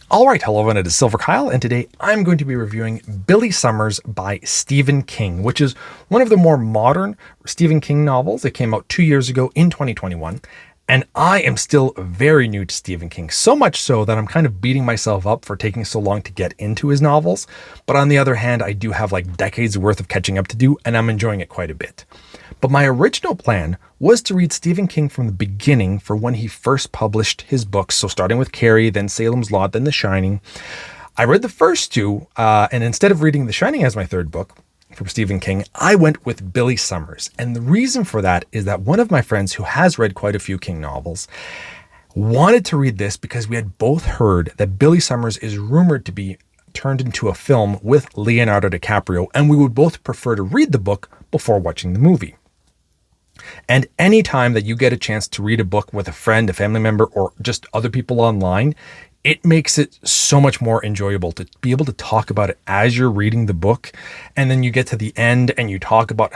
All right, hello everyone, it is silverkyle, and today I'm going to be reviewing Billy Summers by Stephen King, which is one of the more modern Stephen King novels. It came out 2 years ago in 2021, and I am still very new to Stephen King, so much so that I'm kind of beating myself up for taking so long to get into his novels. But on the other hand, I do have like decades worth of catching up to do, and I'm enjoying it quite a bit. But my original plan was to read Stephen King from the beginning for when he first published his books. So starting with Carrie, then Salem's Lot, then The Shining. I read the first two, and instead of reading The Shining as my third book from Stephen King, I went with Billy Summers. And the reason for that is that one of my friends who has read quite a few King novels wanted to read this because we had both heard that Billy Summers is rumored to be turned into a film with Leonardo DiCaprio, and we would both prefer to read the book before watching the movie. And anytime that you get a chance to read a book with a friend, a family member, or just other people online, it makes it so much more enjoyable to be able to talk about it as you're reading the book. And then you get to the end and you talk about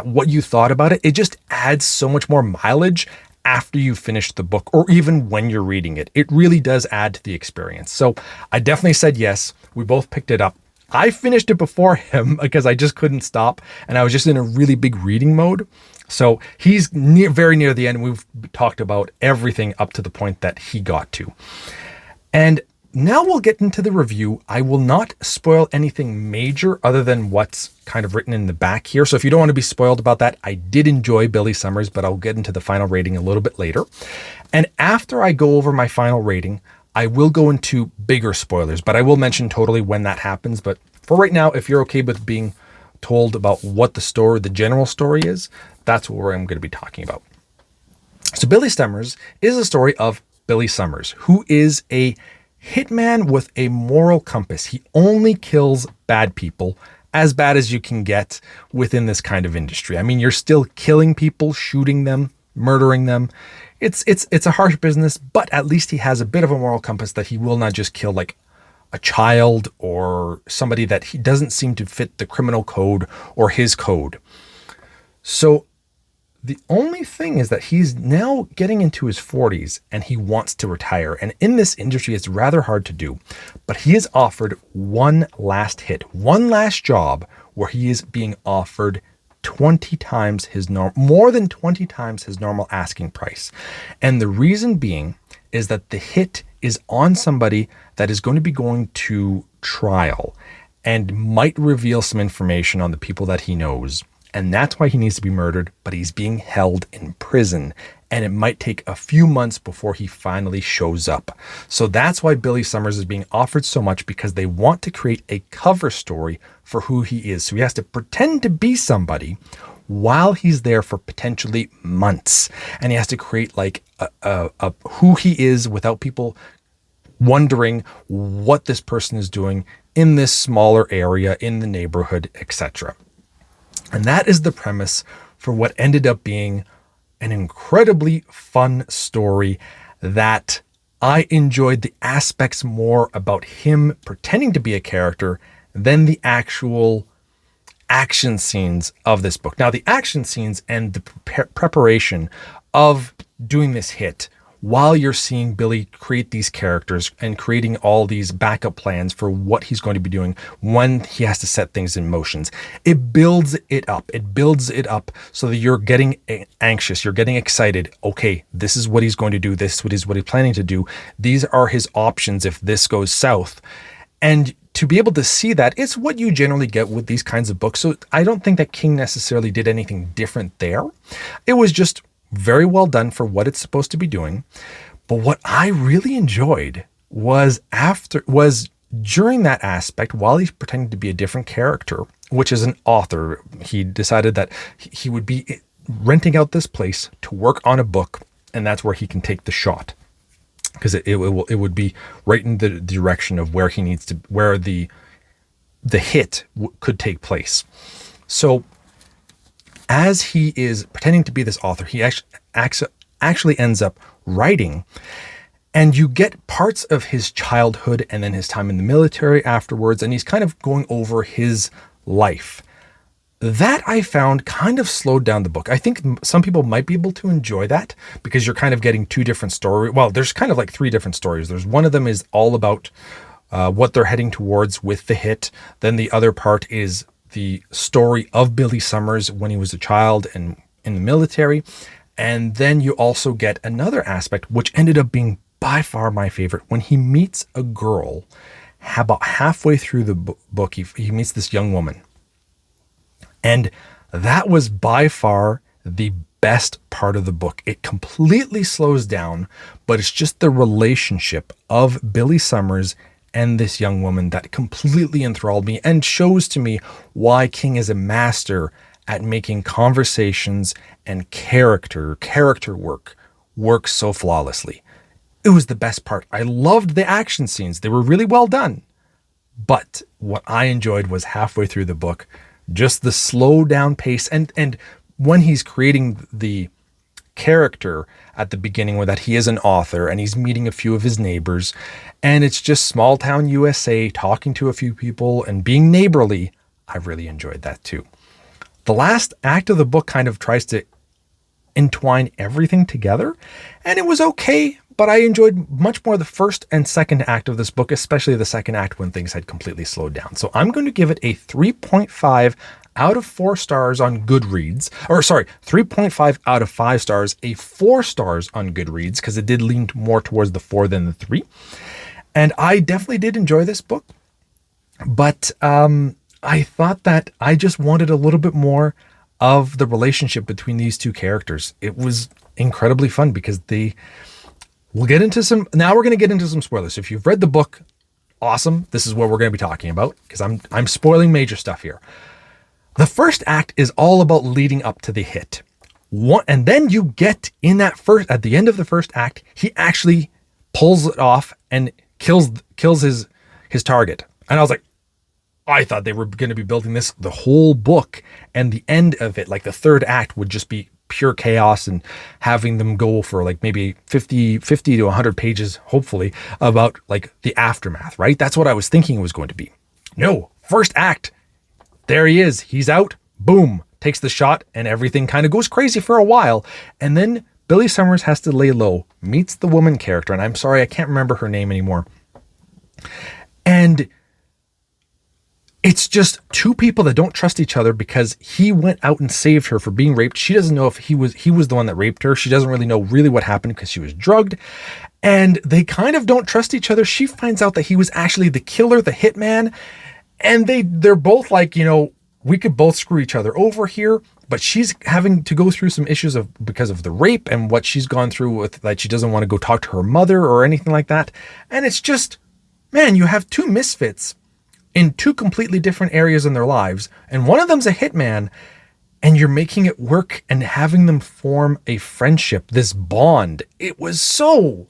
what you thought about it. It just adds so much more mileage after you finish the book, or even when you're reading it. It really does add to the experience. So I definitely said yes. We both picked it up. I finished it before him because I just couldn't stop, and I was just in a really big reading mode. So he's very near the end. We've talked about everything up to the point that he got to. And now we'll get into the review. I will not spoil anything major other than what's kind of written in the back here. So if you don't want to be spoiled about that, I did enjoy Billy Summers, but I'll get into the final rating a little bit later. And after I go over my final rating, I will go into bigger spoilers, but I will mention totally when that happens. But for right now, if you're okay with being told about what the general story is, that's what I'm going to be talking about. So Billy Summers is a story of Billy Summers, who is a hitman with a moral compass. He only kills bad people, as bad as you can get within this kind of industry. I mean, you're still killing people, shooting them, murdering them. It's a harsh business, but at least he has a bit of a moral compass that he will not just kill like a child or somebody that he doesn't seem to fit the criminal code or his code. So the only thing is that he's now getting into his 40s and he wants to retire. And in this industry, it's rather hard to do. But he is offered one last hit, one last job where he is being offered 20 times his more than 20 times his normal asking price. And the reason being is that the hit is on somebody that is going to be going to trial and might reveal some information on the people that he knows. And that's why he needs to be murdered, but he's being held in prison. And it might take a few months before he finally shows up. So that's why Billy Summers is being offered so much, because they want to create a cover story for who he is. So he has to pretend to be somebody while he's there for potentially months. And he has to create like a who he is without people wondering what this person is doing in this smaller area, in the neighborhood, etc. And that is the premise for what ended up being an incredibly fun story that I enjoyed the aspects more about him pretending to be a character than the actual action scenes of this book. Now, the action scenes and the preparation of doing this hit while you're seeing Billy create these characters and creating all these backup plans for what he's going to be doing when he has to set things in motions. It builds it up. It builds it up so that you're getting anxious. You're getting excited. Okay, this is what he's going to do. This is what he's planning to do. These are his options if this goes south. And to be able to see that, it's what you generally get with these kinds of books. So I don't think that King necessarily did anything different there. It was just very well done for what it's supposed to be doing. But what I really enjoyed was during that aspect, while he's pretending to be a different character, which is an author, he decided that he would be renting out this place to work on a book, and that's where he can take the shot, because it would be right in the direction of where he needs to, where the hit could take place. So as he is pretending to be this author, he actually ends up writing, and you get parts of his childhood and then his time in the military afterwards, and he's kind of going over his life. that I found kind of slowed down the book. I think some people might be able to enjoy that because you're kind of getting two different stories. Well, there's kind of like three different stories. There's one of them is all about what they're heading towards with the hit. Then the other part is the story of Billy Summers when he was a child and in the military. And then you also get another aspect, which ended up being by far my favorite, when he meets a girl. About halfway through the book, he meets this young woman. And that was by far the best part of the book. It completely slows down, but it's just the relationship of Billy Summers and this young woman that completely enthralled me and shows to me why King is a master at making conversations and character work so flawlessly. It was the best part. I loved the action scenes. They were really well done. But what I enjoyed was halfway through the book, just the slow down pace. And when he's creating the character at the beginning, where that he is an author and he's meeting a few of his neighbors, and it's just small town USA, talking to a few people and being neighborly, I really enjoyed that too. The last act of the book kind of tries to entwine everything together, and it was okay, but I enjoyed much more the first and second act of this book, especially the second act when things had completely slowed down. So I'm going to give it a 3.5 out of 4 stars on Goodreads, 3.5 out of 5 stars, a 4 stars on Goodreads, because it did lean more towards the 4 than the 3. And I definitely did enjoy this book, but I thought that I just wanted a little bit more of the relationship between these two characters. It was incredibly fun because we're going to get into some spoilers. So if you've read the book, awesome. This is what we're going to be talking about because I'm spoiling major stuff here. The first act is all about leading up to the hit. And then you get at the end of the first act, he actually pulls it off and kills his target. And I was like, I thought they were going to be building the whole book, and the end of it, like the third act, would just be pure chaos and having them go for like maybe 50 to 100 pages, hopefully, about like the aftermath, right? That's what I was thinking it was going to be. No, first act, there he is. He's out, boom, takes the shot, and everything kind of goes crazy for a while. And then Billy Summers has to lay low, meets the woman character, and I'm sorry, I can't remember her name anymore. And it's just two people that don't trust each other because he went out and saved her for being raped. She doesn't know if he was the one that raped her. She doesn't really know really what happened because she was drugged. And they kind of don't trust each other. She finds out that he was actually the killer, the hitman. And they're both like, we could both screw each other over here. But she's having to go through some issues because of the rape and what she's gone through with, like, she doesn't want to go talk to her mother or anything like that. And it's just, man, you have two misfits in two completely different areas in their lives, and one of them's a hitman, and you're making it work and having them form a friendship, this bond. It was so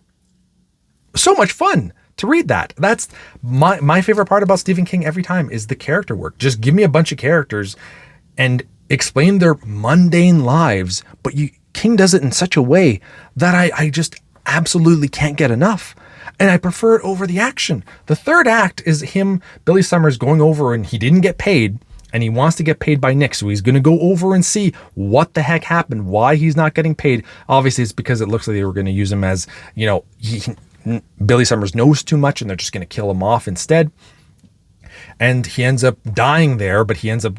much fun to read that. That's my favorite part about Stephen King every time is the character work. Just give me a bunch of characters and explain their mundane lives, but King does it in such a way that I just absolutely can't get enough. And I prefer it over the action. The third act is Billy Summers, going over, and he didn't get paid, and he wants to get paid by Nick. So he's going to go over and see what the heck happened, why he's not getting paid. Obviously, it's because it looks like they were going to use him as, Billy Summers knows too much, and they're just going to kill him off instead. And he ends up dying there, but he ends up,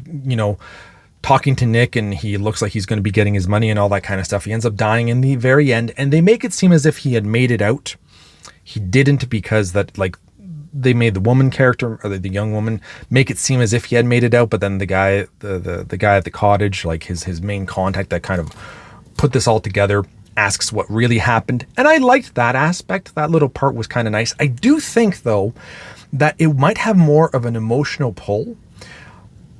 talking to Nick, and he looks like he's going to be getting his money and all that kind of stuff. He ends up dying in the very end, and they make it seem as if he had made it out. He didn't, because they made the woman character, or the young woman, make it seem as if he had made it out. But then the guy, the guy at the cottage, like his main contact that kind of put this all together, asks what really happened. And I liked that aspect. That little part was kind of nice. I do think, though, that it might have more of an emotional pull.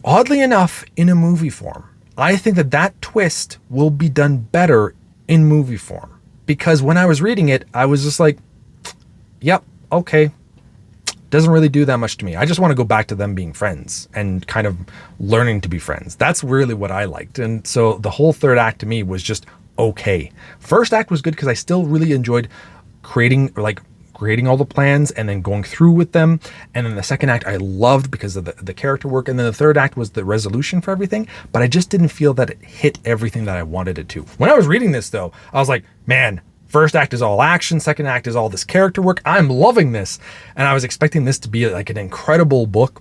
Oddly enough, in a movie form, I think that twist will be done better in movie form. Because when I was reading it, I was just like, yep, okay. Doesn't really do that much to me. I just want to go back to them being friends and kind of learning to be friends. That's really what I liked. And so the whole third act to me was just okay. First act was good because I still really enjoyed creating creating all the plans and then going through with them. And then the second act I loved because of the character work. And then the third act was the resolution for everything. But I just didn't feel that it hit everything that I wanted it to. When I was reading this though, I was like, man, first act is all action, second act is all this character work. I'm loving this. And I was expecting this to be like an incredible book.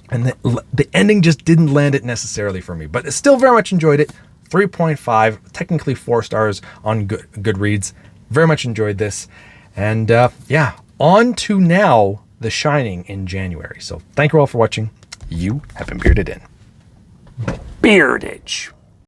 And the ending just didn't land it necessarily for me, but I still very much enjoyed it. 3.5, technically 4 stars on Goodreads. Very much enjoyed this. And yeah, on to now The Shining in January. So thank you all for watching. You have been bearded in. Beardage.